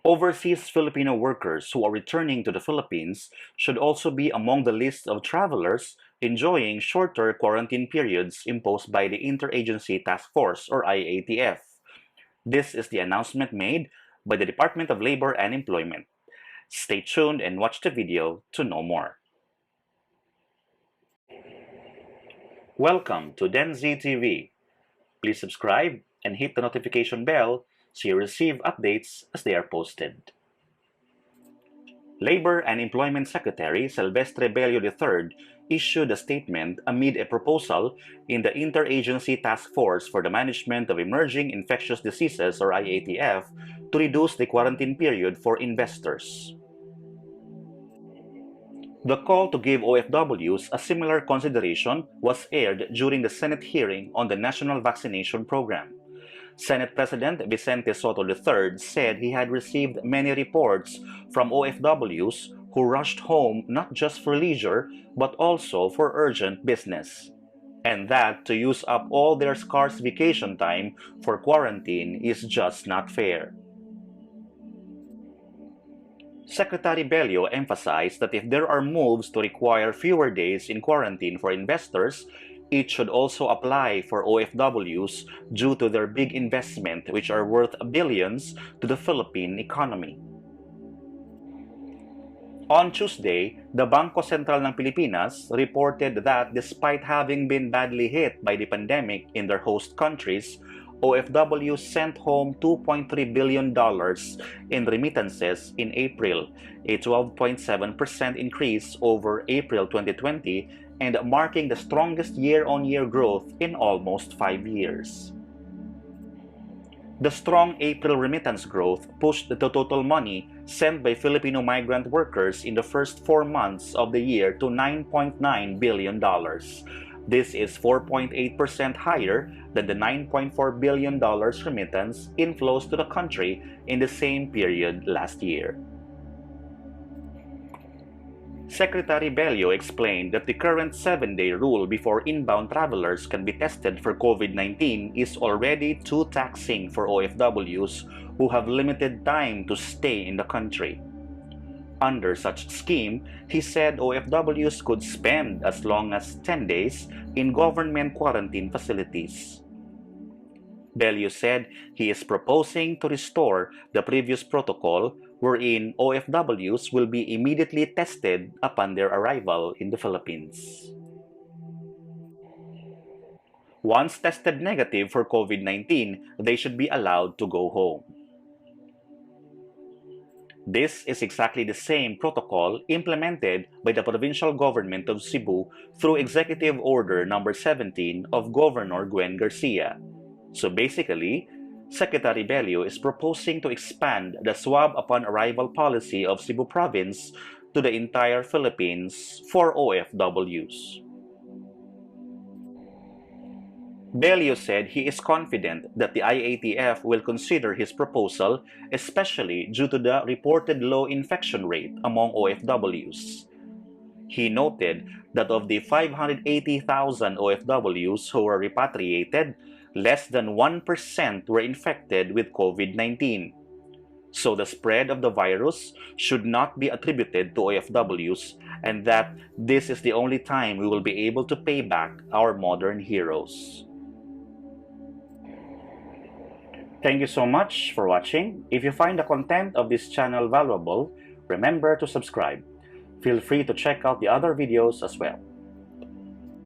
Overseas Filipino workers who are returning to the Philippines should also be among the list of travelers enjoying shorter quarantine periods imposed by the Interagency Task Force or IATF. This is the announcement made by the Department of Labor and Employment. Stay tuned and watch the video to know more. Welcome to DenZ TV. Please subscribe and hit the notification bell so you receive updates as they are posted. Labor and Employment Secretary Silvestre Bello III issued a statement amid a proposal in the Interagency Task Force for the Management of Emerging Infectious Diseases or IATF to reduce the quarantine period for investors. The call to give OFWs a similar consideration was aired during the Senate hearing on the National Vaccination Program. Senate President Vicente Soto III said he had received many reports from OFWs who rushed home not just for leisure but also for urgent business, and that to use up all their scarce vacation time for quarantine is just not fair. Secretary Bello emphasized that if there are moves to require fewer days in quarantine for investors, it should also apply for OFWs due to their big investment, which are worth billions to the Philippine economy. On Tuesday, the Bangko Sentral ng Pilipinas reported that despite having been badly hit by the pandemic in their host countries, OFWs sent home $2.3 billion in remittances in April, a 12.7% increase over April 2020 and marking the strongest year-on-year growth in almost 5 years. The strong April remittance growth pushed the total money sent by Filipino migrant workers in the first 4 months of the year to $9.9 billion. This is 4.8% higher than the $9.4 billion remittance inflows to the country in the same period last year. Secretary Bello explained that the current 7-day rule before inbound travelers can be tested for COVID-19 is already too taxing for OFWs who have limited time to stay in the country. Under such scheme, he said OFWs could spend as long as 10 days in government quarantine facilities. Bello said he is proposing to restore the previous protocol wherein OFWs will be immediately tested upon their arrival in the Philippines. Once tested negative for COVID-19, they should be allowed to go home. This is exactly the same protocol implemented by the provincial government of Cebu through Executive Order No. 17 of Governor Gwen Garcia. So basically, Secretary Bello is proposing to expand the SWAB upon arrival policy of Cebu Province to the entire Philippines for OFWs. Bello said he is confident that the IATF will consider his proposal, especially due to the reported low infection rate among OFWs. He noted that of the 580,000 OFWs who were repatriated, less than 1% were infected with COVID-19. So the spread of the virus should not be attributed to OFWs, and that this is the only time we will be able to pay back our modern heroes. Thank you so much for watching. If you find the content of this channel valuable, remember to subscribe. Feel free to check out the other videos as well.